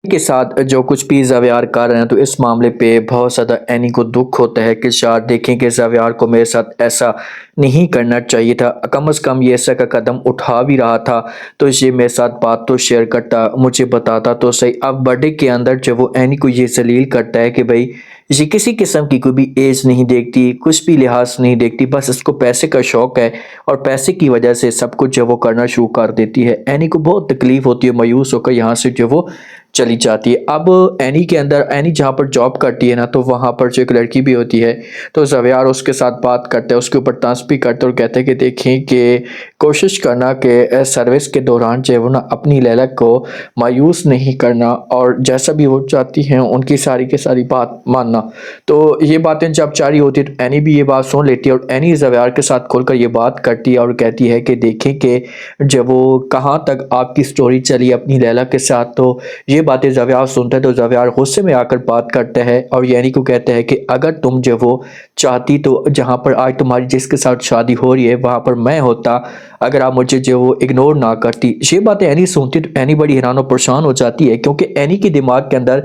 کے ساتھ جو کچھ بھی زاویار کر رہے ہیں تو اس معاملے پہ بہت زیادہ اینی کو دکھ ہوتا ہے کہ شاید دیکھیں کہ زاویار کو میرے ساتھ ایسا نہیں کرنا چاہیے تھا، کم از کم یہ ایسا کا قدم اٹھا بھی رہا تھا تو یہ میرے ساتھ بات تو شیئر کرتا، مجھے بتاتا تو صحیح۔ اب برتھ ڈے کے اندر جب وہ اینی کو یہ ذلیل کرتا ہے کہ بھائی یہ کسی قسم کی کوئی بھی ایج نہیں دیکھتی، کچھ بھی لحاظ نہیں دیکھتی، بس اس کو پیسے کا شوق ہے اور پیسے کی وجہ سے سب کچھ جو وہ کرنا شروع کر دیتی ہے۔ اینی کو بہت تکلیف ہوتی ہے، مایوس ہو کر یہاں سے جو وہ چلی جاتی ہے۔ اب اینی کے اندر، اینی جہاں پر جاب کرتی ہے نا تو وہاں پر جو ایک لڑکی بھی ہوتی ہے تو زاویار اس کے ساتھ بات کرتا ہے، اس کے اوپر طنز بھی کرتا ہے اور کہتے ہیں کہ دیکھیں کہ کوشش کرنا کہ سروس کے دوران جو ہے وہ نا اپنی لیلا کو مایوس نہیں کرنا اور جیسا بھی وہ چاہتی ہیں ان کی ساری کے ساری بات ماننا۔ تو یہ باتیں جب جاری ہوتی ہے تو اینی بھی یہ بات سن لیتی ہے اور اینی زاویار کے ساتھ کھل کر یہ بات کرتی ہے اور کہتی ہے کہ دیکھیں کہ جب وہ کہاں تک آپ کی سٹوری چلی اپنی لیلا کے ساتھ، تو یہ باتیں زاویار سنتا ہے تو زاویار غصے میں آ کر بات کرتا ہے اور اینی کو کہتا ہے کہ اگر تم جو وہ چاہتی تو جہاں پر آج تمہاری جس کے ساتھ شادی ہو رہی ہے وہاں پر میں ہوتا، اگر آپ مجھے جو وہ اگنور نہ کرتی۔ یہ باتیں اینی سنتی تو اینی بڑی حیران و پریشان ہو جاتی ہے کیونکہ اینی کے دماغ کے اندر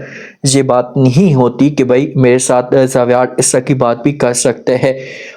یہ بات نہیں ہوتی کہ بھائی میرے ساتھ زاویار اس طرح کی بات بھی کر سکتے ہیں۔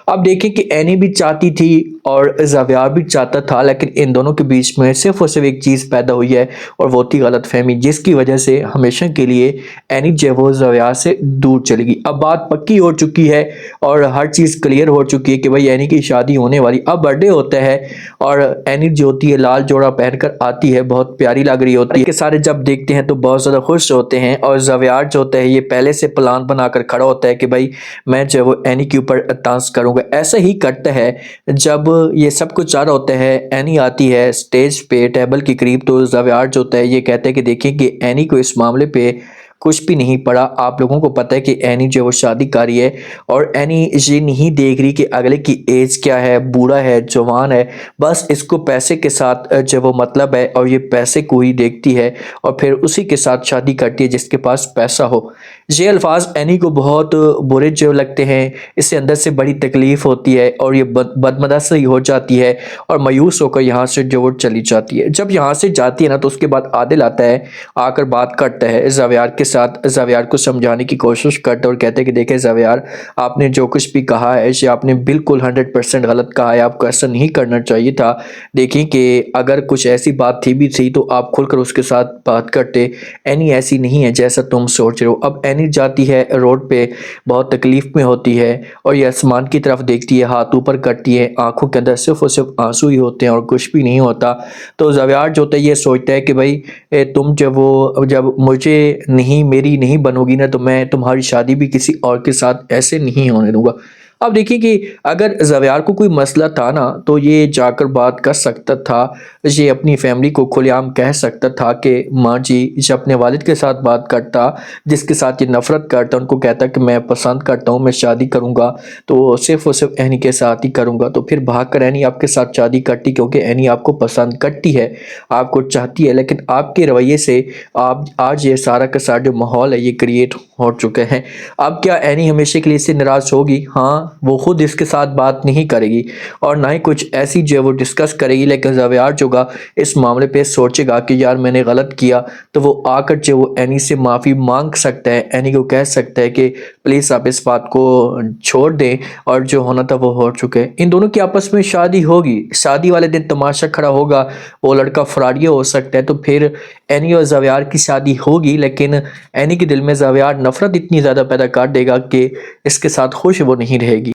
اب دیکھیں کہ اینی بھی چاہتی تھی اور زاویار بھی چاہتا تھا، لیکن ان دونوں کے بیچ میں صرف اور صرف ایک چیز پیدا ہوئی ہے اور وہ تھی غلط فہمی، جس کی وجہ سے ہمیشہ کے لیے اینی جو وہ زاویار سے دور چلے گی۔ اب بات پکی ہو چکی ہے اور ہر چیز کلیئر ہو چکی ہے کہ بھائی اینی کی شادی ہونے والی۔ اب برتھ ڈے ہوتا ہے اور اینی جو ہوتی ہے لال جوڑا پہن کر آتی ہے، بہت پیاری لگ رہی ہوتی ہے کہ سارے جب دیکھتے ہیں تو بہت زیادہ خوش ہوتے ہیں اور زاویار جو ہوتا ہے یہ پہلے سے پلان بنا کر کھڑا ہوتا ہے کہ بھائی میں جو وہ اینی کے اوپر طنز کروں گا۔ ایسا ہی کرتا ہے جب یہ سب کچھ چل رہا ہوتا ہے، اینی آتی ہے سٹیج پہ ٹیبل کے قریب تو زاویار جو ہوتا ہے یہ کہتا ہے کہ دیکھیں کہ اینی کو اس معاملے پہ کچھ بھی نہیں پڑا، آپ لوگوں کو پتہ ہے کہ اینی جو وہ شادی کاری ہے اور اینی یہ نہیں دیکھ رہی کہ اگلے کی ایج کیا ہے، بوڑھا ہے جوان ہے، بس اس کو پیسے کے ساتھ جو وہ مطلب ہے اور یہ پیسے کو ہی دیکھتی ہے اور پھر اسی کے ساتھ شادی کرتی ہے جس کے پاس پیسہ ہو۔ یہ الفاظ اینی کو بہت برے جو لگتے ہیں، اس سے اندر سے بڑی تکلیف ہوتی ہے اور یہ بدمزاجی ہو جاتی ہے اور مایوس ہو کر یہاں سے جو وہ چلی جاتی ہے۔ جب یہاں سے جاتی ہے نا تو اس کے بعد عادل آتا ہے، آ کر بات کرتا ہے زاویار کے ساتھ، زاویار کو سمجھانے کی کوشش کرتا ہے اور کہتے ہیں کہ دیکھیں زاویار، آپ نے جو کچھ بھی کہا ہے یہ آپ نے بالکل 100% غلط کہا ہے، آپ کو ایسا نہیں کرنا چاہیے تھا۔ دیکھیں کہ اگر کچھ ایسی بات تھی بھی تھی تو آپ کھل کر اس کے ساتھ بات کرتے، اینی ایسی نہیں ہے جیسا تم سوچ رہے ہو۔ اب اینی جاتی ہے روڈ پہ، بہت تکلیف میں ہوتی ہے اور یہ آسمان کی طرف دیکھتی ہے، ہاتھ اوپر کرتی ہے، آنکھوں کے اندر صرف اور صرف آنسو ہی ہوتے ہیں اور کچھ بھی نہیں ہوتا۔ تو زاویار جو ہوتا ہے یہ سوچتا ہے کہ بھائی تم جب مجھے نہیں، میری نہیں بنو گی نا تو میں تمہاری شادی بھی کسی اور کے ساتھ ایسے نہیں ہونے دوں گا۔ اب دیکھیں کہ اگر زاویار کو کوئی مسئلہ تھا نا تو یہ جا کر بات کر سکتا تھا، یہ اپنی فیملی کو کھلے عام کہہ سکتا تھا کہ ماں جی، یہ اپنے والد کے ساتھ بات کرتا جس کے ساتھ یہ نفرت کرتا، ان کو کہتا کہ میں پسند کرتا ہوں، میں شادی کروں گا تو صرف اور صرف اینی کے ساتھ ہی کروں گا، تو پھر بھاگ کر اینی آپ کے ساتھ شادی کرتی کیونکہ اینی آپ کو پسند کرتی ہے، آپ کو چاہتی ہے، لیکن آپ کے رویے سے آج یہ سارا کا سارا جو ماحول ہے یہ کریٹ ہو چکے ہیں۔ اب کیا اینی ہمیشہ کے لیے اس سے ناراض ہوگی؟ ہاں، وہ خود اس کے ساتھ بات نہیں کرے گی اور نہ ہی کچھ ایسی جو وہ ڈسکس کرے گی، لیکن زاویار جو گا اس معاملے پہ سوچے گا کہ یار میں نے غلط کیا، تو وہ آ کر جو وہ اینی سے معافی مانگ سکتا ہے، اینی کو کہہ سکتا ہے کہ پلیز آپ اس بات کو چھوڑ دیں اور جو ہونا تھا وہ ہو چکے۔ ان دونوں کی آپس میں شادی ہوگی، شادی والے دن تماشا کھڑا ہوگا، وہ لڑکا فراڈیا ہو سکتا ہے، تو پھر اینی اور زاویار کی شادی ہوگی، لیکن اینی کے دل میں زاویار نفرت اتنی زیادہ پیدا کر دے گا کہ اس کے ساتھ خوش وہ نہیں رہے گی۔